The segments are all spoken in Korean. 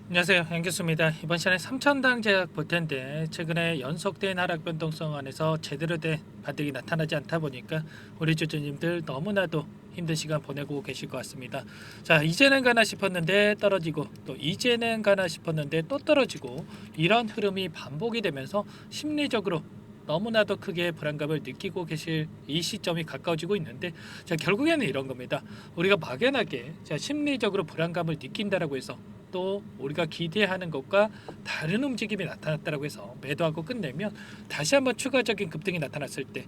안녕하세요, 양교수입니다. 이번 시간에 삼천당 제약 볼 텐데 최근에 연속된 하락 변동성 안에서 제대로 된 반등이 나타나지 않다 보니까 우리 주주님들 너무나도 힘든 시간 보내고 계실 것 같습니다. 자, 이제는 가나 싶었는데 떨어지고 또 이제는 가나 싶었는데 또 떨어지고 이런 흐름이 반복이 되면서 심리적으로 너무나도 크게 불안감을 느끼고 계실 이 시점이 가까워지고 있는데, 자, 결국에는 이런 겁니다. 우리가 막연하게 자, 심리적으로 불안감을 느낀다라고 해서 또 우리가 기대하는 것과 다른 움직임이 나타났다고 해서 매도하고 끝내면 다시 한번 추가적인 급등이 나타났을 때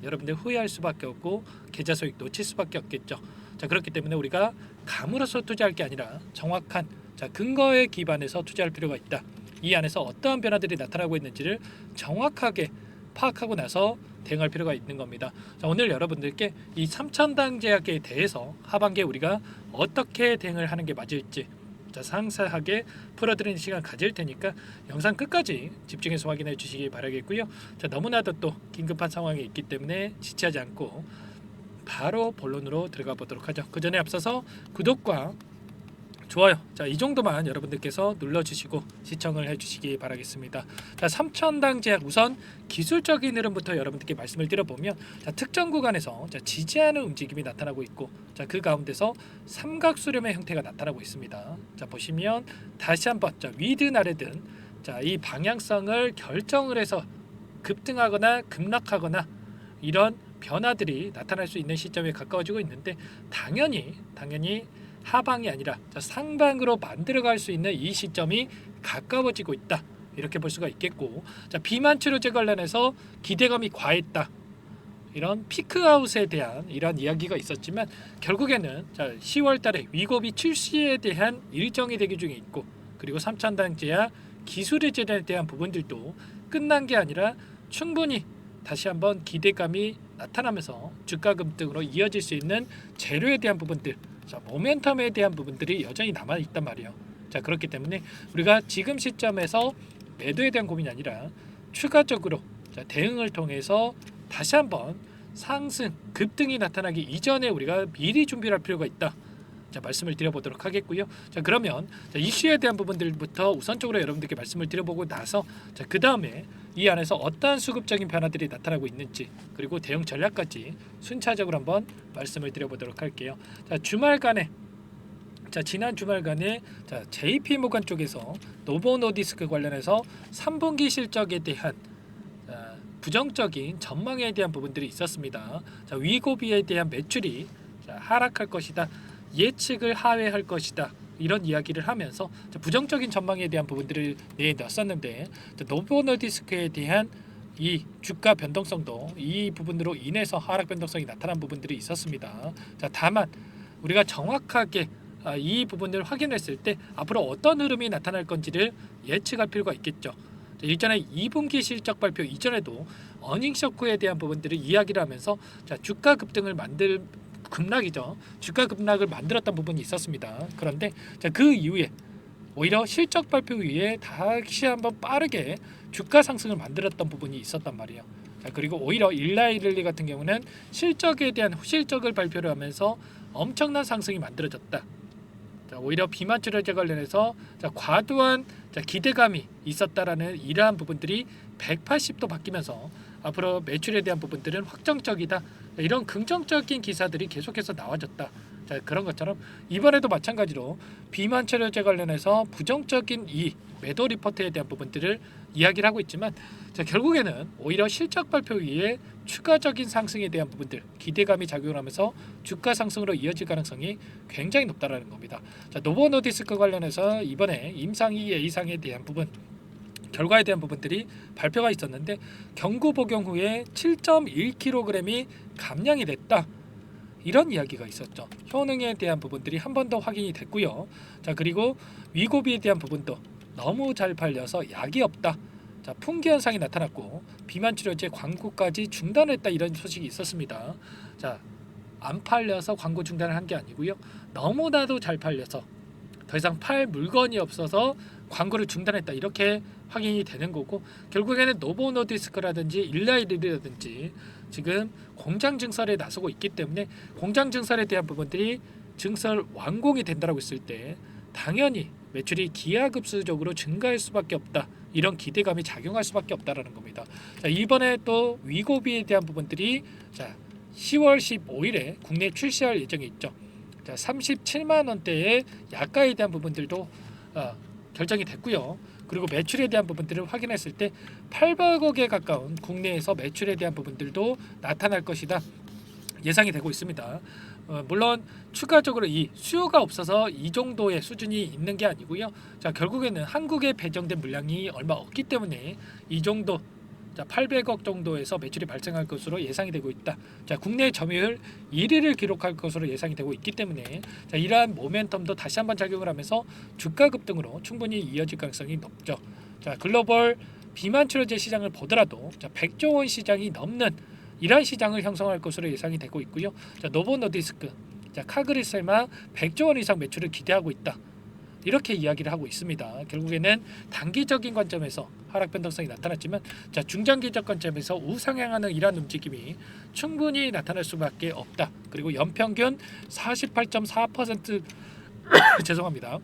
여러분들 후회할 수밖에 없고 계좌 소익 놓칠 수밖에 없겠죠. 자, 그렇기 때문에 우리가 감으로써 투자할 게 아니라 정확한 근거에 기반해서 투자할 필요가 있다. 이 안에서 어떠한 변화들이 나타나고 있는지를 정확하게 파악하고 나서 대응할 필요가 있는 겁니다. 자, 오늘 여러분들께 이 삼천당 제약에 대해서 하반기에 우리가 어떻게 대응을 하는 게 맞을지 상세하게 풀어드리는 시간 가질 테니까 영상 끝까지 집중해서 확인해 주시기 바라겠고요. 자, 너무나도 또 긴급한 상황이 있기 때문에 지체하지 않고 바로 본론으로 들어가 보도록 하죠. 그 전에 앞서서 구독과 좋아요, 자, 이 정도만 여러분들께서 눌러주시고 시청을 해주시기 바라겠습니다. 자, 삼천당 제약 우선 기술적인 흐름부터 여러분들께 말씀을 드려보면, 자, 특정 구간에서 지지하는 움직임이 나타나고 있고, 자, 그 가운데서 삼각수렴의 형태가 나타나고 있습니다. 자, 보시면 다시 한번 위든 아래든 이 방향성을 결정을 해서 급등하거나 급락하거나 이런 변화들이 나타날 수 있는 시점에 가까워지고 있는데, 당연히 하방이 아니라 상방으로 만들어갈 수 있는 이 시점이 가까워지고 있다, 이렇게 볼 수가 있겠고, 비만 치료제 관련해서 기대감이 과했다, 이런 피크아웃에 대한 이런 이야기가 있었지만 결국에는 10월 달에 위고비 출시에 대한 일정이 대기 중에 있고, 그리고 삼천당 제약 기술의 제단에 대한 부분들도 끝난 게 아니라 충분히 다시 한번 기대감이 나타나면서 주가 급등으로 이어질 수 있는 재료에 대한 부분들, 모멘텀에 대한 부분들이 여전히 남아 있단 말이에요. 자, 그렇기 때문에 우리가 지금 시점에서 매도에 대한 고민이 아니라 추가적으로 대응을 통해서 다시 한번 상승 급등이 나타나기 이전에 우리가 미리 준비를 할 필요가 있다, 말씀을 드려보도록 하겠고요. 자, 그러면 이슈에 대한 부분들부터 우선적으로 여러분들께 말씀을 드려보고 나서 그 다음에 이 안에서 어떠한 수급적인 변화들이 나타나고 있는지, 그리고 대응 전략까지 순차적으로 한번 말씀을 드려보도록 할게요. 자, 주말간에 지난 주말간에 JP모건 쪽에서 노보노디스크 관련해서 3분기 실적에 대한 부정적인 전망에 대한 부분들이 있었습니다. 자, 위고비에 대한 매출이 하락할 것이다, 예측을 하회할 것이다, 이런 이야기를 하면서 부정적인 전망에 대한 부분들을 내놨었는데, 노보노디스크에 대한 이 주가 변동성도 이 부분으로 인해서 하락 변동성이 나타난 부분들이 있었습니다. 자, 다만 우리가 정확하게 이 부분을 확인했을 때 앞으로 어떤 흐름이 나타날 건지를 예측할 필요가 있겠죠. 일전에 2분기 실적 발표 이전에도 어닝 쇼크에 대한 부분들을 이야기를 하면서 주가 급등을 급락이죠. 주가 급락을 만들었던 부분이 있었습니다. 그런데 그 이후에 오히려 실적 발표 이후에 다시 한번 빠르게 주가 상승을 만들었던 부분이 있었단 말이에요. 그리고 오히려 일라이릴리 같은 경우는 실적에 대한 실적을 발표를 하면서 엄청난 상승이 만들어졌다. 오히려 비만 치료제 관련해서 과도한 기대감이 있었다라는 이러한 부분들이 180도 바뀌면서 앞으로 매출에 대한 부분들은 확정적이다, 이런 긍정적인 기사들이 계속해서 나와졌다. 자, 그런 것처럼 이번에도 마찬가지로 비만 치료제 관련해서 부정적인 이 매도 리포트에 대한 부분들을 이야기를 하고 있지만, 결국에는 오히려 실적 발표 위에 추가적인 상승에 대한 부분들, 기대감이 작용하면서 주가 상승으로 이어질 가능성이 굉장히 높다라는 겁니다. 자, 노보노디스크 관련해서 이번에 임상이 A상에 대한 부분, 결과에 대한 부분들이 발표가 있었는데, 경구 복용 후에 7.1kg이 감량이 됐다, 이런 이야기가 있었죠. 효능에 대한 부분들이 한 번 더 확인이 됐고요. 자, 그리고 위고비에 대한 부분도 너무 잘 팔려서 약이 없다, 풍기 현상이 나타났고 비만 치료제 광고까지 중단했다, 이런 소식이 있었습니다. 자, 안 팔려서 광고 중단을 한 게 아니고요, 너무나도 잘 팔려서 더 이상 팔 물건이 없어서 광고를 중단했다, 이렇게 확인이 되는 거고, 결국에는 노보노디스크라든지 일라이릴이라든지 지금 공장 증설에 나서고 있기 때문에 공장 증설에 대한 부분들이 증설 완공이 된다고 했을 때 당연히 매출이 기하급수적으로 증가할 수밖에 없다. 이런 기대감이 작용할 수밖에 없다라는 겁니다. 자, 이번에 또 위고비에 대한 부분들이 자 10월 15일에 국내 출시할 예정이 있죠. 자 37만 원대의 약가에 대한 부분들도 결정이 됐고요. 그리고 매출에 대한 부분들을 확인했을 때 800억에 가까운 국내에서 매출에 대한 부분들도 나타날 것이다 예상이 되고 있습니다. 물론 추가적으로 이 수요가 없어서 이 정도의 수준이 있는 게 아니고요. 자 결국에는 한국에 배정된 물량이 얼마 없기 때문에 이 정도 800억 정도에서 매출이 발생할 것으로 예상이 되고 있다. 자 국내 점유율 1위를 기록할 것으로 예상이 되고 있기 때문에 자 이러한 모멘텀도 다시 한번 작용을 하면서 주가 급등으로 충분히 이어질 가능성이 높죠. 자 글로벌 비만 치료제 시장을 보더라도 자 100조 원 시장이 넘는 이러한 시장을 형성할 것으로 예상이 되고 있고요. 자 노보 노디스크, 자 카그리셀마 100조 원 이상 매출을 기대하고 있다. 이렇게 이야기를 하고 있습니다. 결국에는 단기적인 관점에서 하락 변동성이 나타났지만 자 중장기적 관점에서 우상향하는 이러한 움직임이 충분히 나타날 수밖에 없다. 그리고 연평균 48.4% 죄송합니다.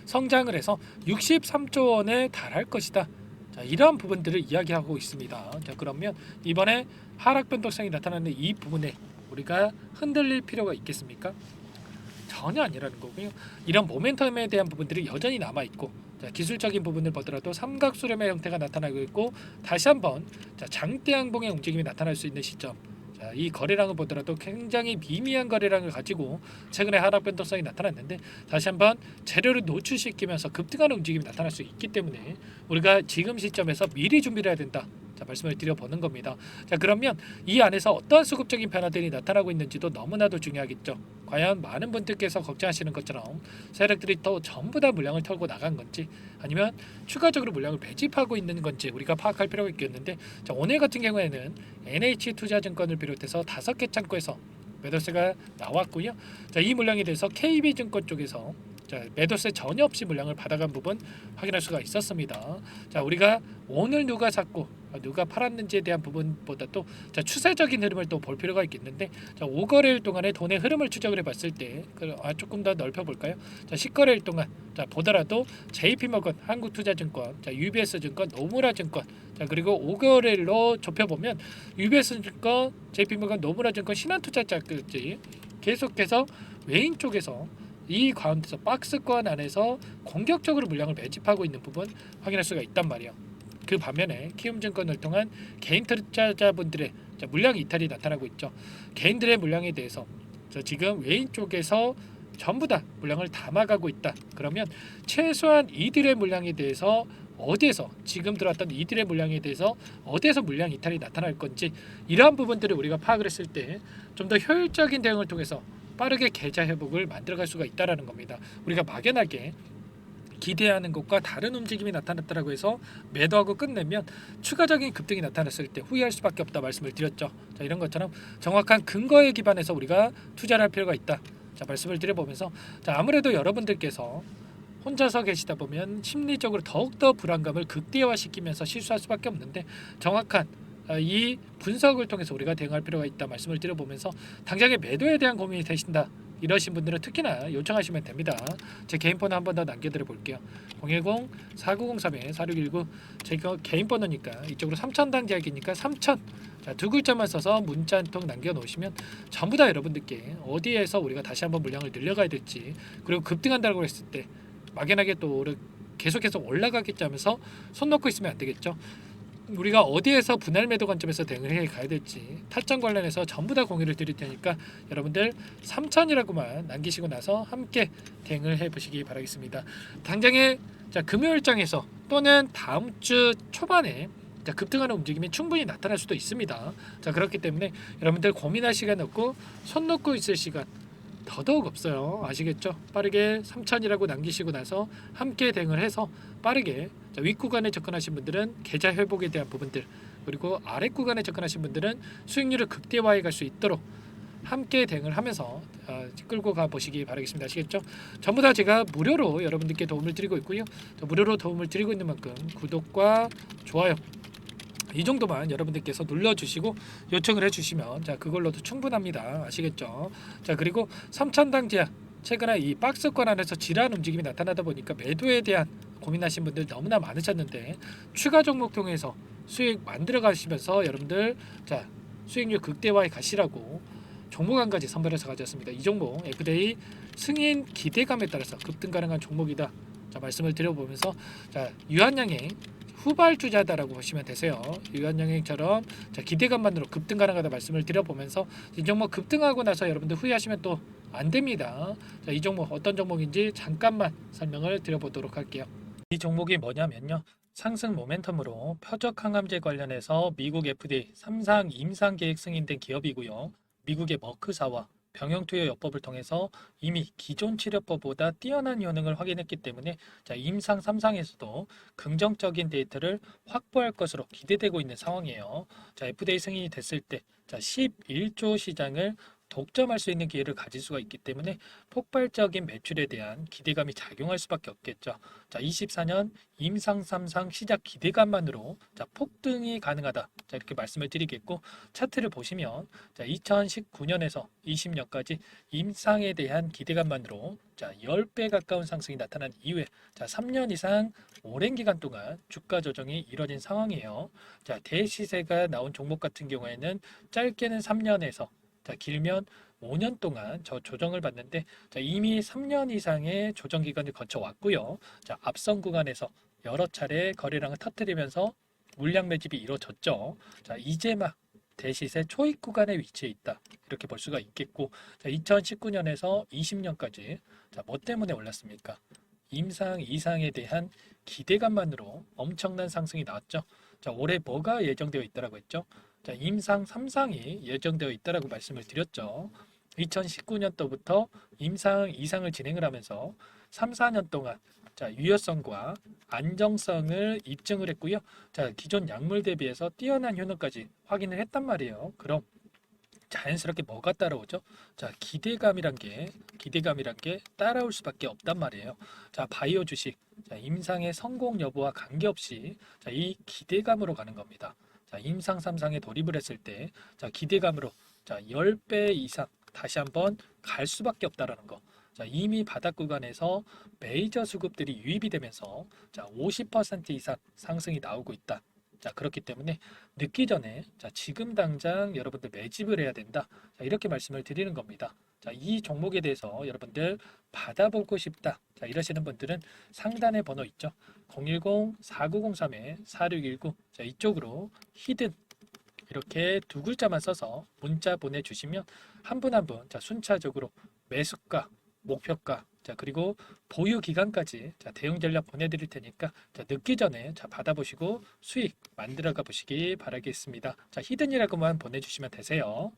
성장을 해서 63조 원에 달할 것이다. 자, 이러한 부분들을 이야기하고 있습니다. 자, 그러면 이번에 하락 변동성이 나타나는 이 부분에 우리가 흔들릴 필요가 있겠습니까? 전혀 아니라는 거고요. 이런 모멘텀에 대한 부분들이 여전히 남아 있고, 자, 기술적인 부분을 보더라도 삼각수렴의 형태가 나타나고 있고, 다시 한번 자, 장대양봉의 움직임이 나타날 수 있는 시점. 자, 이 거래량을 보더라도 굉장히 미미한 거래량을 가지고 최근에 하락 변동성이 나타났는데 다시 한번 재료를 노출시키면서 급등하는 움직임이 나타날 수 있기 때문에 우리가 지금 시점에서 미리 준비를 해야 된다. 자, 말씀을 드려보는 겁니다. 자, 그러면 이 안에서 어떠한 수급적인 변화들이 나타나고 있는지도 너무나도 중요하겠죠. 과연 많은 분들께서 걱정하시는 것처럼 세력들이 또 전부 다 물량을 털고 나간 건지 아니면 추가적으로 물량을 매집하고 있는 건지 우리가 파악할 필요가 있겠는데 자, 오늘 같은 경우에는 NH투자증권을 비롯해서 5개 창구에서 매도세가 나왔고요. 자, 이 물량에 대해서 KB증권 쪽에서 자, 매도세 전혀 없이 물량을 받아간 부분 확인할 수가 있었습니다. 자, 우리가 오늘 누가 샀고 누가 팔았는지에 대한 부분보다 또 자, 추세적인 흐름을 또 볼 필요가 있겠는데 자, 5거래일 동안의 돈의 흐름을 추적을 해봤을 때 조금 더 넓혀볼까요? 자, 10거래일 동안 자, 보더라도 JP모건, 한국투자증권, 자, UBS증권, 노무라증권 자, 그리고 5거래일로 좁혀보면 UBS증권, JP모건, 노무라증권, 신한투자자까지 계속해서 외인 쪽에서 이 가운데서 박스권 안에서 공격적으로 물량을 매집하고 있는 부분 확인할 수가 있단 말이에요. 그 반면에 키움증권을 통한 개인 투자자분들의 물량 이탈이 나타나고 있죠. 개인들의 물량에 대해서 지금 외인 쪽에서 전부 다 물량을 담아가고 있다. 그러면 최소한 이들의 물량에 대해서 어디에서 지금 들어왔던 이들의 물량에 대해서 어디에서 물량 이탈이 나타날 건지 이러한 부분들을 우리가 파악을 했을 때 좀 더 효율적인 대응을 통해서 빠르게 계좌 회복을 만들어갈 수가 있다라는 겁니다. 우리가 막연하게 기대하는 것과 다른 움직임이 나타났다라고 해서 매도하고 끝내면 추가적인 급등이 나타났을 때 후회할 수밖에 없다 말씀을 드렸죠. 자, 이런 것처럼 정확한 근거에 기반해서 우리가 투자를 할 필요가 있다. 자, 말씀을 드려보면서 자, 아무래도 여러분들께서 혼자서 계시다 보면 심리적으로 더욱더 불안감을 극대화시키면서 실수할 수밖에 없는데 정확한 이 분석을 통해서 우리가 대응할 필요가 있다 말씀을 드려보면서 당장의 매도에 대한 고민이 되신다 이러신 분들은 특히나 요청하시면 됩니다. 제 개인 번호 한 번 더 남겨드려 볼게요. 010-4903-4619 제가 개인 번호니까 이쪽으로 3000당 제약이니까 3000 자, 두 글자만 써서 문자 한 통 남겨놓으시면 전부 다 여러분들께 어디에서 우리가 다시 한번 물량을 늘려가야 될지 그리고 급등한다고 했을 때 막연하게 또 계속해서 올라가겠지 하면서 손 놓고 있으면 안 되겠죠. 우리가 어디에서 분할 매도 관점에서 대응을 해 가야 될지 타점 관련해서 전부 다 공유를 드릴 테니까 여러분들 3천이라고만 남기시고 나서 함께 대응을 해 보시기 바라겠습니다. 당장에 자, 금요일장에서 또는 다음 주 초반에 자, 급등하는 움직임이 충분히 나타날 수도 있습니다. 자, 그렇기 때문에 여러분들 고민할 시간 없고 손 놓고 있을 시간 더더욱 없어요. 아시겠죠? 빠르게 3천이라고 남기시고 나서 함께 대응을 해서 빠르게 윗구간에 접근하신 분들은 계좌 회복에 대한 부분들 그리고 아랫 구간에 접근하신 분들은 수익률을 극대화해 갈 수 있도록 함께 대응을 하면서 끌고 가 보시기 바라겠습니다. 아시겠죠? 전부 다 제가 무료로 여러분들께 도움을 드리고 있고요. 무료로 도움을 드리고 있는 만큼 구독과 좋아요 이 정도만 여러분들께서 눌러주시고 요청을 해주시면 자, 그걸로도 충분합니다. 아시겠죠? 자, 그리고 3천당 제약 최근에 이 박스권 안에서 지라한 움직임이 나타나다 보니까 매도에 대한 고민하신 분들 너무나 많으셨는데 추가 종목 통해서 수익 만들어 가시면서 여러분들 자 수익률 극대화해 가시라고 종목 한 가지 선별해서 가져왔습니다. 이 종목 FDA 승인 기대감에 따라서 급등 가능한 종목이다. 자 말씀을 드려보면서 자 유한양행 후발주자다라고 보시면 되세요. 유한양행처럼 자 기대감만으로 급등 가능하다 말씀을 드려보면서 이 종목 급등하고 나서 여러분들 후회하시면 또 안 됩니다. 자, 이 종목 어떤 종목인지 잠깐만 설명을 드려보도록 할게요. 이 종목이 뭐냐면요. 상승 모멘텀으로 표적 항암제 관련해서 미국 FDA 3상 임상 계획 승인된 기업이고요. 미국의 머크사와 병용투여 요법을 통해서 이미 기존 치료법보다 뛰어난 효능을 확인했기 때문에 자, 임상 3상에서도 긍정적인 데이터를 확보할 것으로 기대되고 있는 상황이에요. 자, FDA 승인이 됐을 때 자, 11조 시장을 독점할 수 있는 기회를 가질 수가 있기 때문에 폭발적인 매출에 대한 기대감이 작용할 수밖에 없겠죠. 자, 24년 임상 3상 시작 기대감만으로 자, 폭등이 가능하다. 자, 이렇게 말씀을 드리겠고 차트를 보시면 자, 2019년에서 20년까지 임상에 대한 기대감만으로 자, 10배 가까운 상승이 나타난 이후에 자, 3년 이상 오랜 기간 동안 주가 조정이 이뤄진 상황이에요. 자, 대시세가 나온 종목 같은 경우에는 짧게는 3년에서 자, 길면 5년 동안 저 조정을 받는데 자, 이미 3년 이상의 조정 기간을 거쳐 왔고요. 자, 앞선 구간에서 여러 차례 거래량을 터뜨리면서 물량 매집이 이루어졌죠. 자, 이제 막 대시세 초입 구간에 위치해 있다. 이렇게 볼 수가 있겠고 자, 2019년에서 20년까지 자, 뭐 때문에 올랐습니까? 임상 이상에 대한 기대감만으로 엄청난 상승이 나왔죠. 자, 올해 뭐가 예정되어 있다라고 했죠? 자, 임상 3상이 예정되어 있다라고 말씀을 드렸죠. 2019년도부터 임상 2상을 진행을 하면서 3, 4년 동안 자, 유효성과 안정성을 입증을 했고요. 자, 기존 약물 대비해서 뛰어난 효능까지 확인을 했단 말이에요. 그럼 자연스럽게 뭐가 따라오죠? 자, 기대감이란 게 따라올 수밖에 없단 말이에요. 자, 바이오 주식. 자, 임상의 성공 여부와 관계없이 자, 이 기대감으로 가는 겁니다. 자, 임상 3상에 돌입을 했을 때 자, 기대감으로 자, 10배 이상 다시 한번 갈 수밖에 없다라는 거. 자, 이미 바닥 구간에서 메이저 수급들이 유입이 되면서 자, 50% 이상 상승이 나오고 있다. 자, 그렇기 때문에 늦기 전에 자, 지금 당장 여러분들 매집을 해야 된다. 자, 이렇게 말씀을 드리는 겁니다. 자, 이 종목에 대해서 여러분들 받아보고 싶다. 자, 이러시는 분들은 상단에 번호 있죠. 010-4903-4619. 자, 이쪽으로 히든 이렇게 두 글자만 써서 문자 보내주시면 한 분 한 분 자, 순차적으로 매수가, 목표가, 자, 그리고 보유 기간까지 자, 대응 전략 보내드릴 테니까 자, 늦기 전에 자, 받아보시고 수익 만들어가 보시기 바라겠습니다. 자, 히든이라고만 보내주시면 되세요.